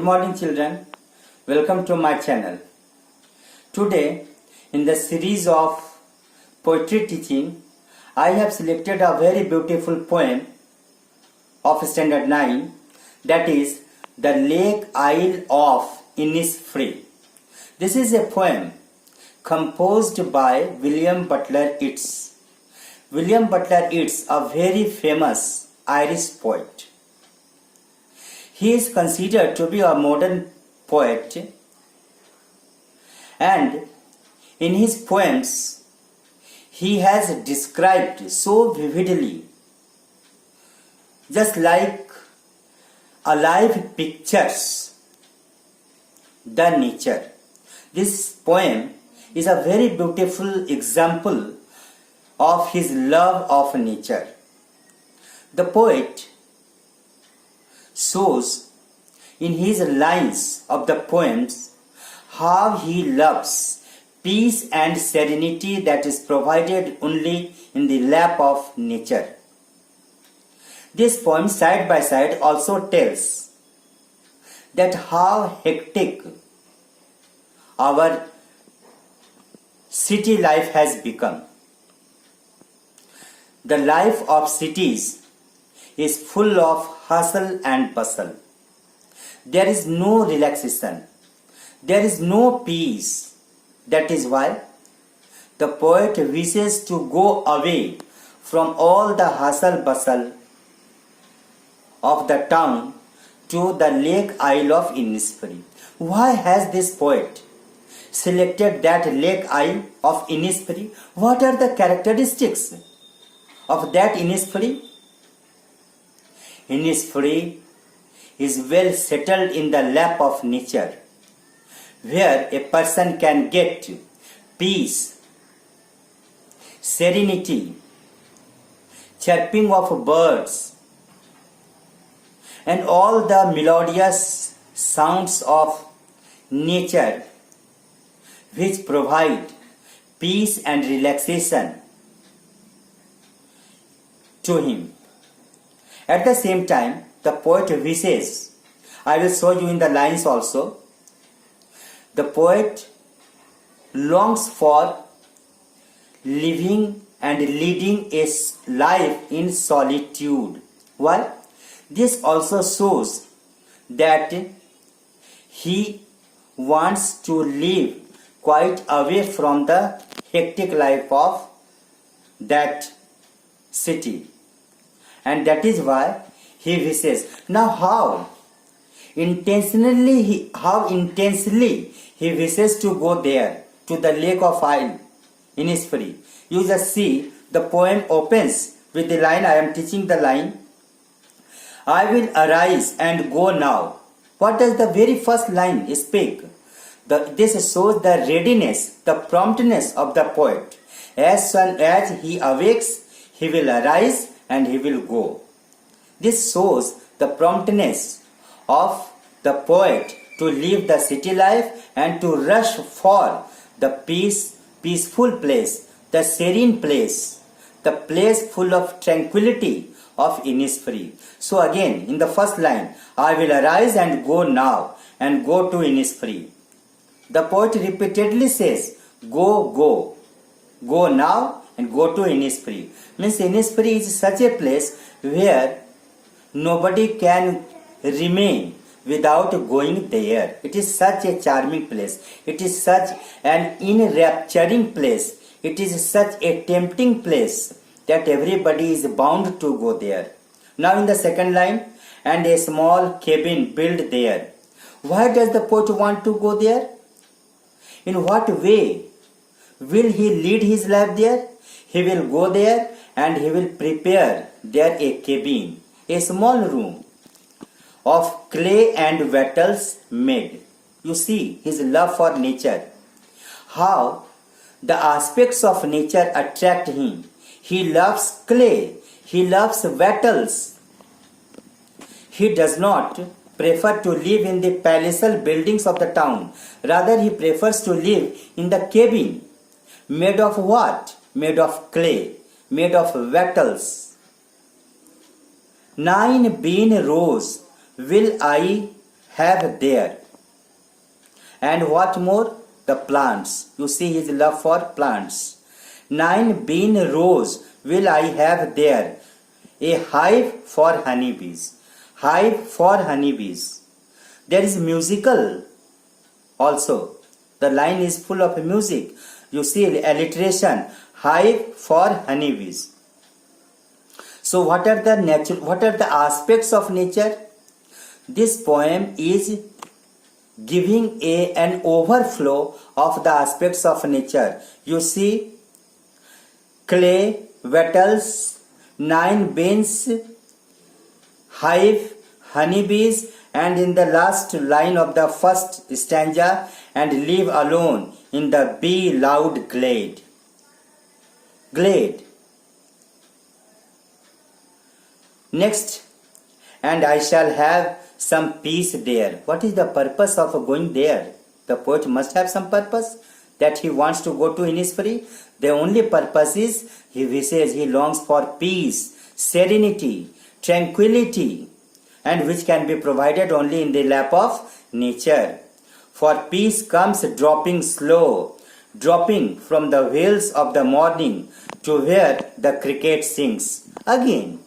Good morning children, welcome to my channel. Today in the series of poetry teaching, I have selected a very beautiful poem of standard 9, that is The Lake Isle of Innisfree. This is a poem composed by William Butler Yeats. William Butler Yeats, a very famous Irish poet. He is considered to be a modern poet, and in his poems he has described so vividly, just like alive pictures, the nature. This poem is a very beautiful example of his love of nature. The poet shows in his lines of the poems how he loves peace and serenity that is provided only in the lap of nature. This poem side by side also tells that how hectic our city life has become. The life of cities is full of hustle and bustle. There is no relaxation. There is no peace. That is why the poet wishes to go away from all the hustle bustle of the town to the Lake Isle of Innisfree. Why has this poet selected that Lake Isle of Innisfree? What are the characteristics of that Innisfree? Innisfree is well settled in the lap of nature, where a person can get peace, serenity, chirping of birds, and all the melodious sounds of nature which provide peace and relaxation to him. At the same time, the poet wishes, I will show you in the lines also, the poet longs for living and leading a life in solitude. Why? This also shows that he wants to live quite away from the hectic life of that city. And that is why he wishes. Now how intensely he wishes to go there, to the Lake of Isle, Innisfree. You just see the poem opens with the line, I am teaching the line, I will arise and go now. What does the very first line speak? This shows the readiness, the promptness of the poet. As soon as he awakes, he will arise and he will go. This shows the promptness of the poet to live the city life and to rush for the peaceful place, the serene place, the place full of tranquility of Innisfree. So again, in the first line, I will arise and go now and go to Innisfree. The poet repeatedly says, go now and go to Innisfree. Means Innisfree is such a place where nobody can remain without going there. It is such a charming place. It is such an enrapturing place. It is such a tempting place that everybody is bound to go there. Now in the second line, and a small cabin built there. Why does the poet want to go there? In what way will he lead his life there? He will go there and he will prepare there a cabin, a small room of clay and wattles made. You see his love for nature. How the aspects of nature attract him. He loves clay. He loves wattles. He does not prefer to live in the palatial buildings of the town. Rather, he prefers to live in the cabin. Made of what? Made of clay. Made of wattles. 9 bean rows will I have there. And what more? The plants. You see his love for plants. 9 bean rows will I have there. A hive for honeybees. Hive for honeybees. There is musical also. The line is full of music. You see alliteration. Hive for honeybees. So what are the aspects of nature? This poem is giving an overflow of the aspects of nature. You see clay, wattles, 9 beans, hive, honeybees, and in the last line of the first stanza, and live alone in the bee loud glade. Glade. Next, and I shall have some peace there. What is the purpose of going there? The poet must have some purpose that he wants to go to Innisfree. The only purpose is he wishes, he longs for peace, serenity, tranquility, and which can be provided only in the lap of nature. For peace comes dropping slow, dropping from the hills of the morning to where the cricket sings. Again,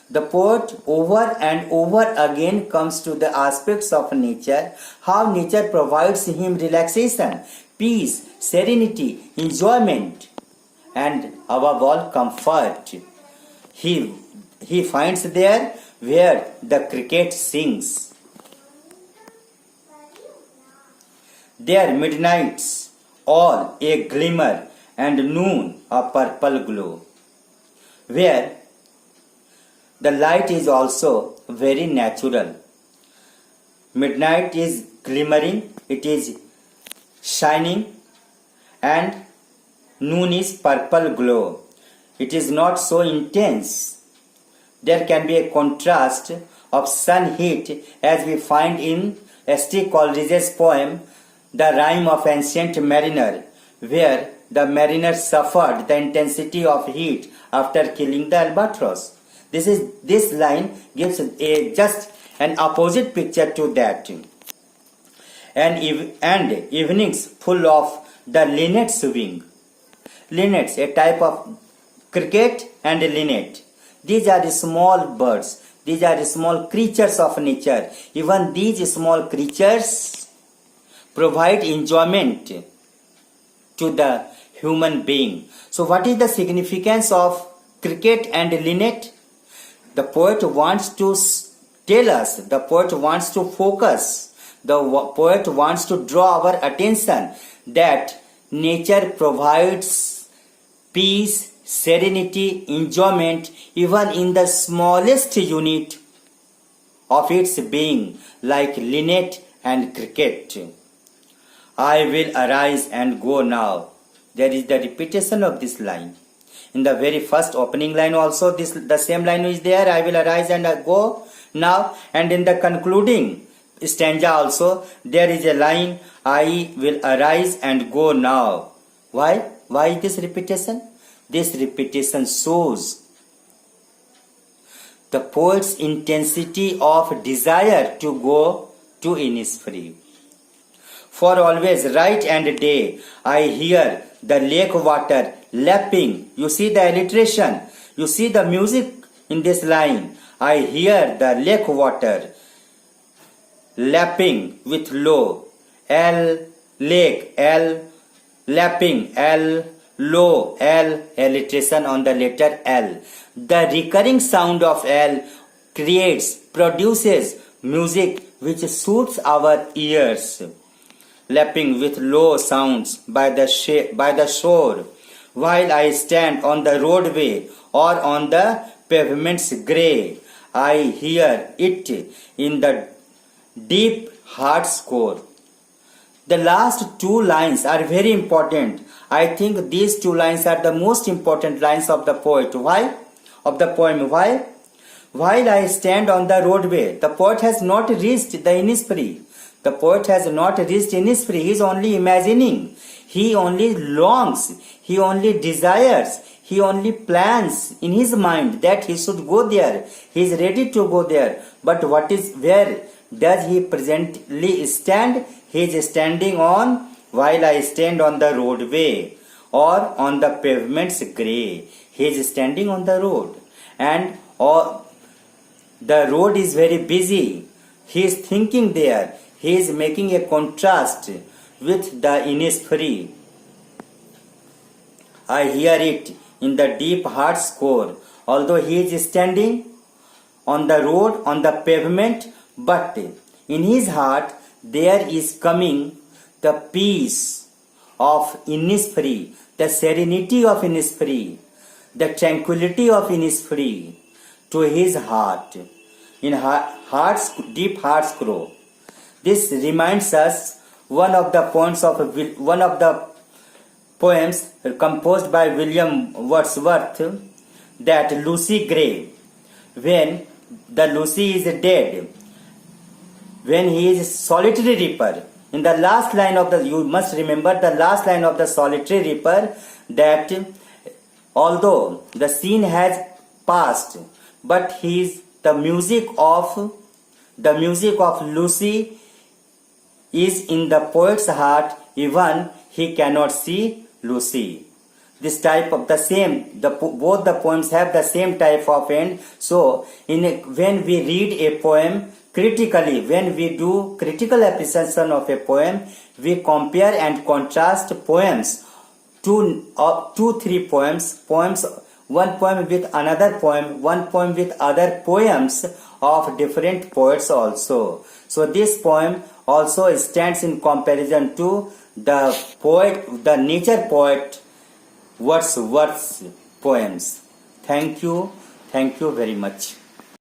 the poet over and over again comes to the aspects of nature, how nature provides him relaxation, peace, serenity, enjoyment, and above all comfort. He finds there where the cricket sings. There midnights all a glimmer and noon a purple glow, where the light is also very natural. Midnight is glimmering, it is shining, and noon is purple glow. It is not so intense. There can be a contrast of sun heat as we find in S.T. Coleridge's poem, The Rime of Ancient Mariner, where the mariner suffered the intensity of heat after killing the albatross. This line gives just an opposite picture to that. And evenings full of the linnet's wing. Linnets, a type of cricket, and linnet. These are small birds. These are small creatures of nature. Even these small creatures provide enjoyment to the human being. So what is the significance of cricket and linnet? The poet wants to tell us, the poet wants to focus, the poet wants to draw our attention that nature provides peace, serenity, enjoyment even in the smallest unit of its being, like linnet and cricket. I will arise and go now. There is the repetition of this line. In the very first opening line also the same line is there. I will arise and go now. And in the concluding stanza also there is a line, I will arise and go now. Why? Why this repetition? This repetition shows the poet's intensity of desire to go to Innisfree. For always night and day I hear the lake water lapping. You see the alliteration. You see the music in this line. I hear the lake water lapping with low. L, lake, L, lapping, L, low, L, alliteration on the letter L. The recurring sound of L produces music which suits our ears. Lapping with low sounds by the shore, while I stand on the roadway or on the pavement's grey, I hear it in the deep heart's core. The last two lines are very important. I think these two lines are the most important lines of the poet. Why? Of the poem. Why? While I stand on the roadway, the poet has not reached the Innisfree. The poet has not reached Innisfree. He is only imagining. He only longs. He only desires. He only plans in his mind that he should go there. He is ready to go there. But where Does he presently stand? He is standing on while I stand on the roadway or on the pavement's grey. He is standing on the road and or the road is very busy. He is thinking there. He is making a contrast with the Innisfree. I hear it in the deep heart's core. Although he is standing on the road, on the pavement, but in his heart there is coming the peace of Innisfree, the serenity of Innisfree, the tranquility of Innisfree to his heart, in heart's deep heart's core. This reminds us one of the poems composed by William Wordsworth, that Lucy Gray, when the Lucy is dead, when he is solitary reaper, in the last line of the, you must remember the last line of the solitary reaper, that although the scene has passed, but the music of Lucy is in the poet's heart, even he cannot see Lucy. This type of both the poems have the same type of end. So when we read a poem critically, when we do critical appreciation of a poem, we compare and contrast poems, three poems, one poem with another poem, one poem with other poems of different poets also. So this poem also stands in comparison to the nature poet Wordsworth's poems. Thank you very much.